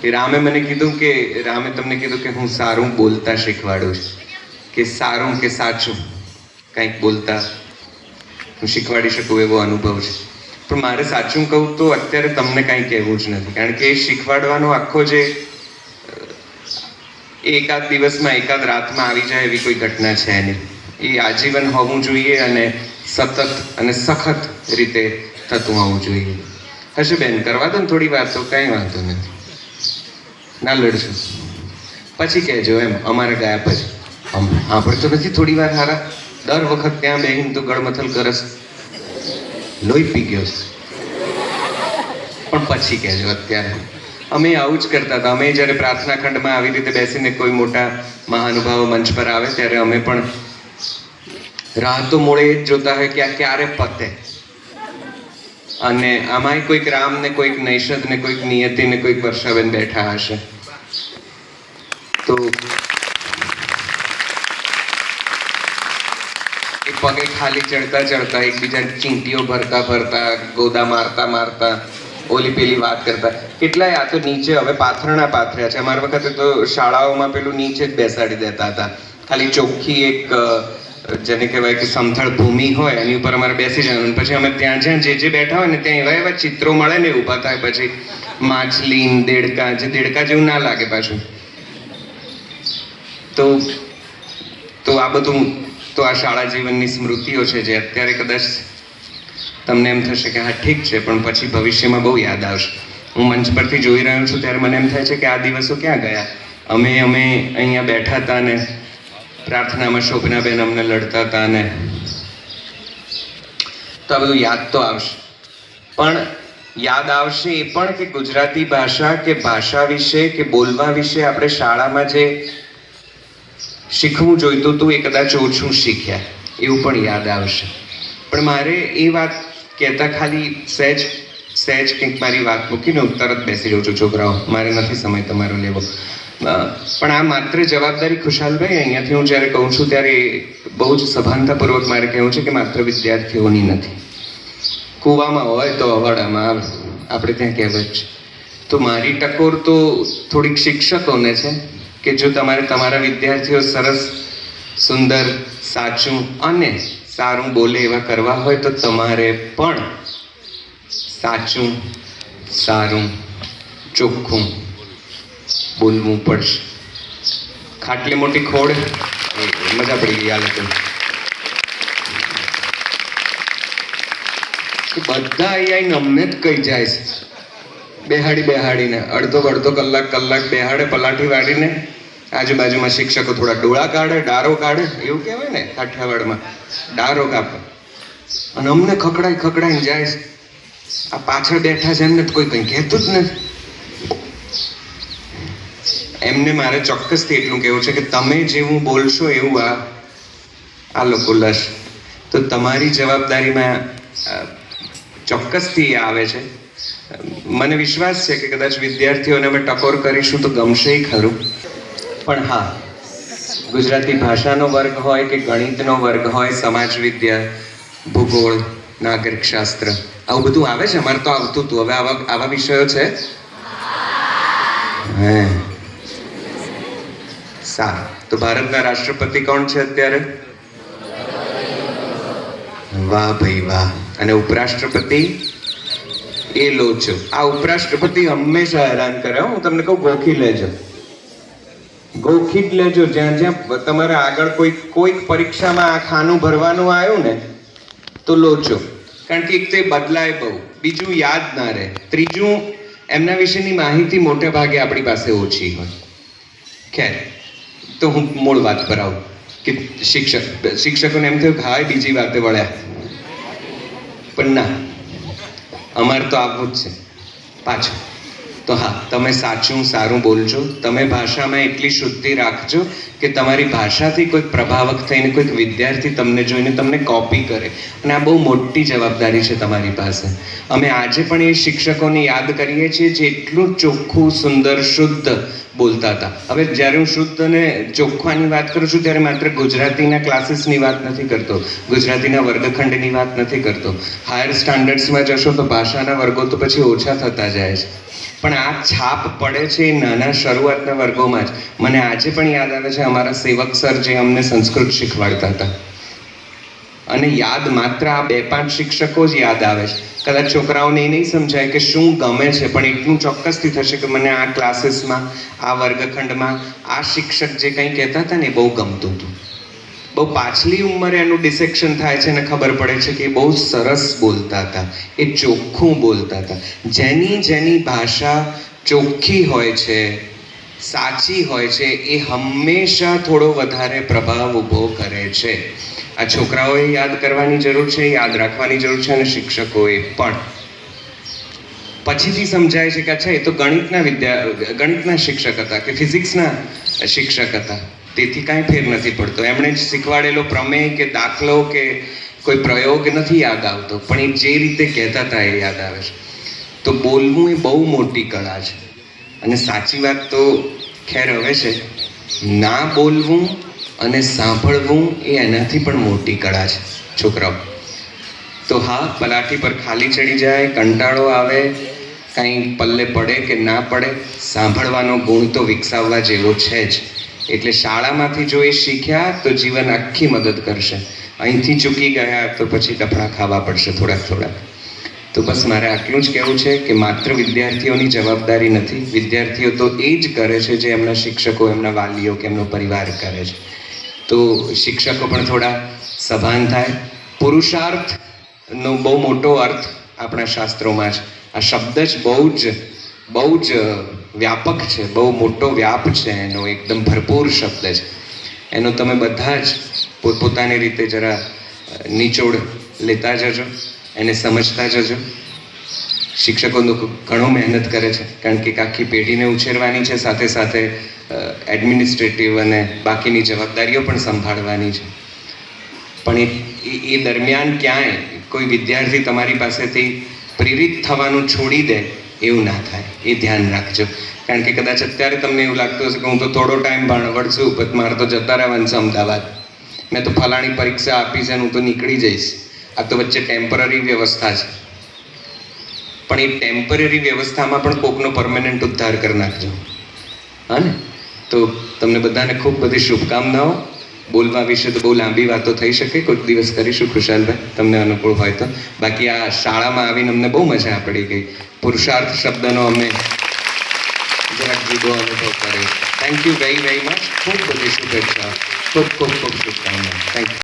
કે રામે તમને કીધું કે હું સારું બોલતા શીખવાડું છું, કે સારું કે સાચું કંઈક બોલતા હું શીખવાડી શકું એવો અનુભવ છે. પણ મારે સાચું કહું તો અત્યારે તમને કાંઈ કહેવું જ નથી, કારણ કે એ શીખવાડવાનો આખો જે એકાદ દિવસમાં એકાદ રાતમાં આવી જાય એવી કોઈ ઘટના છે નહીં. એ આજીવન હોવું જોઈએ અને સતત અને સખત રીતે થતું હોવું જોઈએ. હશે બેન, કરવા દો ને થોડી વાર તો કંઈ વાંધો નથી, ના લડશું પછી કહેજો એમ અમારે ગયા પછી આપણે તો નથી થોડી વાર હારા, દર વખત ત્યાં બેહીને તો ગળમથલ કરસ, લોહી પી ગયો છે. પણ પછી કહેજો, અત્યારે અમે આવું જ કરતા હતા. અમે જ્યારે પ્રાર્થના ખંડમાં આવી રીતે બેસીને કોઈ મોટા મહાનુભાવો મંચ પર આવે ત્યારે અમે પણ રાહ તો મોડે જ જોતા હોય કે આ ક્યારે પતે. અને આમાંય કોઈક રામ ને કોઈક નૈષદ ને કોઈક નિયતિ ને કોઈક વર્ષાબેન બેઠા હશે. તો એ પગે ખાલી ચડતા ચડતા એકબીજાને ચીંટીઓ ભરતા ગોદા મારતા ઓલી પેલી વાત કરતા. કેટલાય આ તો નીચે હવે પાથરણા પાથર્યા છે. અમારા વખતે તો શાળાઓમાં પેલું નીચે જ બેસાડી દેતા હતા. ખાલી ચોખ્ખી એક જેને કહેવાય કે સમથળ ભૂમિ હોય એની ઉપર અમારે બેસી જવાનું. પછી અમે ત્યાં જે બેઠા હોય ને ત્યાં એવા ચિત્રો મળે ને ઊભા થાય. પછી માછલી, દેડકા, જે દેડકા જેવું ના લાગે પાછું. તો આ બધું તો આ શાળા જીવનની સ્મૃતિઓ છે જે અત્યારે કદાચ તમને એમ થશે કે હા ઠીક છે, પણ પછી ભવિષ્યમાં બહુ યાદ આવશે. હું મંચ પરથી જોઈ રહ્યો છું ત્યારે મને એમ થાય છે કે આ દિવસો ક્યાં ગયા. અમે અહીંયા બેઠા હતા ને પ્રાર્થનામાં શોભનાબેન અમને લડતા હતા ને તો આ બધું યાદ તો આવશે. પણ યાદ આવશે એ પણ કે ગુજરાતી ભાષા કે ભાષા વિશે કે બોલવા વિશે આપણે શાળામાં જે શીખવું જોઈતું હતું એ કદાચ ઓછું શીખ્યા, એવું પણ યાદ આવશે. પણ મારે એ વાત કહેતા ખાલી સહેજ કંઈક મારી વાત મૂકીને હું તરત બેસી જાઉં છું. છોકરાઓ, મારે નથી સમય તમારો લેવો. પણ આ માત્ર જવાબદારી ખુશાલભાઈ, અહીંયાથી હું જ્યારે કહું છું ત્યારે બહુ જ સભાનતાપૂર્વક મારે કહેવું છે કે માત્ર વિદ્યાર્થીઓની નથી. કૂવામાં હોય તો અવાડામાં આવે, આપણે ત્યાં કહેવત છે. તો મારી ટકોર તો થોડીક શિક્ષકોને છે કે જો તમારે તમારા વિદ્યાર્થીઓ સરસ, સુંદર, સાચું અને સારું બોલે એવા કરવા હોય તો તમારે પણ સાચું, સારું, ચોખ્ખું બોલવું પડશે. ખાટલી મોટી ખોડ, મજા પડી ગઈ. હાલે તો બધા અહીંયા અમને જ કહી જાય છે, બેહાડીને અડધો કલાક બેહાડે પલાઠી વાળીને. આજુબાજુમાં શિક્ષકો થોડા ડોળા કાઢે, ડારો કાઢે, એવું કહેવાય ને કાઠિયાવાડમાં, ડારો કાપે. અને અમને ખકડાઈને જાય. આ પાછળ બેઠા છે એમને કોઈ કંઈ કહેતું જ નથી. એમને મારે ચોક્કસથી એટલું કહેવું છે કે તમે જેવું બોલશો એવું આ લોકો લશે. તો તમારી જવાબદારીમાં ચોક્કસથી આવે છે. મને વિશ્વાસ છે કે કદાચ વિદ્યાર્થીઓને અમે ટકોર કરીશું તો ગમશે ખરું. પણ હા, ગુજરાતી ભાષાનો વર્ગ હોય કે ગણિતનો વર્ગ હોય, સમાજ વિદ્યા, ભૂગોળ, નાગરિક શાસ્ત્ર, આવું બધું આવે છે. અમારે તો આવતું હતું. હવે આવા વિષયો છે. સારું, તો ભારતના રાષ્ટ્રપતિ કોણ છે અત્યારે? વાહ ભાઈ વાહ. અને ઉપરાષ્ટ્રપતિ? એ લોચો. આ ઉપરાષ્ટ્રપતિ હંમેશા હેરાન કરે. હું તમને કહું, ગોખી લેજો. જ્યાં તમારે આગળ કોઈક પરીક્ષામાં આ ખાનું ભરવાનું આવ્યું ને તો લોચો. કારણ કે એક તો એ બદલાય બહુ, બીજું યાદ ના રહે, ત્રીજું એમના વિશેની માહિતી મોટે ભાગે આપણી પાસે ઓછી હોય. ખેર, તો હું મૂળ વાત પર આવું કે શિક્ષકોને એમ થયું કે હા બીજી વાતે વળ્યા. પણ ના, અમારે તો આવું જ છે પાછું. તો હા, તમે સાચું, સારું બોલજો. તમે ભાષામાં એટલી શુદ્ધિ રાખજો કે તમારી ભાષાથી કોઈક પ્રભાવક થઈને કોઈક વિદ્યાર્થી તમને જોઈને તમને કોપી કરે. અને આ બહુ મોટી જવાબદારી છે તમારી પાસે. અમે આજે પણ એ શિક્ષકોને યાદ કરીએ છીએ જે એટલું ચોખ્ખું, સુંદર, શુદ્ધ બોલતા હતા. હવે જ્યારે હું શુદ્ધ અને ચોખ્ખાની વાત કરું છું ત્યારે માત્ર ગુજરાતીના ક્લાસીસની વાત નથી કરતો, ગુજરાતીના વર્ગખંડની વાત નથી કરતો. હાયર સ્ટાન્ડર્ડ્સમાં જશો તો ભાષાના વર્ગો તો પછી ઓછા થતા જાય છે, પણ આ છાપ પડે છે એ નાના શરૂઆતના વર્ગોમાં જ. મને આજે પણ યાદ આવે છે અમારા સેવક સર જે અમને સંસ્કૃત શીખવાડતા હતા, અને યાદ માત્ર આ 2-5 શિક્ષકો જ યાદ આવે છે. કદાચ છોકરાઓને એ નહીં સમજાય કે શું ગમે છે, પણ એટલું ચોક્કસથી થશે કે મને આ ક્લાસીસમાં, આ વર્ગખંડમાં આ શિક્ષક જે કંઈ કહેતા હતા ને એ બહુ ગમતું હતું. બહુ પાછલી ઉંમરે એનું ડિસેક્શન થાય છે અને ખબર પડે છે કે એ બહુ સરસ બોલતા હતા, એ ચોખ્ખું બોલતા હતા. જેની ભાષા ચોખ્ખી હોય છે, સાચી હોય છે, એ હંમેશા થોડો વધારે પ્રભાવ ઊભો કરે છે. આ છોકરાઓએ યાદ કરવાની જરૂર છે, યાદ રાખવાની જરૂર છે, અને શિક્ષકોએ પણ. પછીથી સમજાય છે કે અચ્છા એ તો ગણિતના શિક્ષક હતા કે ફિઝિક્સના શિક્ષક હતા, તેથી કાંઈ ફેર નથી પડતો. એમણે જ શીખવાડેલો પ્રમેય કે દાખલો કે કોઈ પ્રયોગ નથી યાદ આવતો, પણ એ જે રીતે કહેતા હતા એ યાદ આવે છે. તો બોલવું એ બહુ મોટી કળા છે. અને સાચી વાત તો ખેર હવે છે, ના બોલવું અને સાંભળવું એ એનાથી પણ મોટી કળા છે છોકરાઓ. તો હા, પલાઠી પર ખાલી ચડી જાય, કંટાળો આવે, કાંઈ પલ્લે પડે કે ના પડે, સાંભળવાનો ગુણ તો વિકસાવવા જેવો છે જ. એટલે શાળામાંથી જો એ શીખ્યા તો જીવન આખી મદદ કરશે. અહીંથી ચૂકી ગયા તો પછી ડફડા ખાવા પડશે થોડાક. તો બસ મારે આટલું જ કહેવું છે કે માત્ર વિદ્યાર્થીઓની જવાબદારી નથી, વિદ્યાર્થીઓ તો એ જ કરે છે જે એમના શિક્ષકો, એમના વાલીઓ કે એમનો પરિવાર કરે છે. તો શિક્ષકો પણ થોડા સભાન થાય. પુરુષાર્થનો બહુ મોટો અર્થ આપણા શાસ્ત્રોમાં છે. આ શબ્દ જ બહુ જ વ્યાપક છે, બહુ મોટો વ્યાપ છે એનો, એકદમ ભરપૂર શબ્દ છે. એનો તમે બધા જ પોતપોતાની રીતે જરા નિચોડ લેતા જજો, એને સમજતા જજો. શિક્ષકો ઘણો મહેનત કરે છે, કારણ કે આખી પેઢીને ઉછેરવાની છે, સાથે સાથે એડમિનિસ્ટ્રેટિવ અને બાકીની જવાબદારીઓ પણ સંભાળવાની છે. પણ એ દરમિયાન ક્યાંય કોઈ વિદ્યાર્થી તમારી પાસેથી પ્રેરિત થવાનું છોડી દે એવું ના થાય, એ ધ્યાન રાખજો. કારણ કે કદાચ અત્યારે તમને એવું લાગતું હશે કે હું તો થોડો ટાઈમ ભણવડશું, પછી મારે તો જતા રહેવાનું છે અમદાવાદ, મેં તો ફલાણી પરીક્ષા આપી છે, હું તો નીકળી જઈશ. આ તો વચ્ચે ટેમ્પરરી વ્યવસ્થા છે, પણ એ ટેમ્પરરી વ્યવસ્થામાં પણ કોકનો પરમેનન્ટ ઉદ્ધાર કરી નાખજો. હા ને? તો તમને બધાને ખૂબ બધી શુભકામનાઓ. બોલવા વિશે તો બહુ લાંબી વાતો થઈ શકે, કોઈક દિવસ કરીશું ખુશાલભાઈ, તમને અનુકૂળ હોય તો. બાકી આ શાળામાં આવીને અમને બહુ મજા પડી ગઈ. પુરુષાર્થ શબ્દનો અમે જરાક જુદો અનુભવ કર્યો. Thank you very much. ખૂબ બધી શુભેચ્છાઓ, ખૂબ શુભકામનાઓ. Thank you.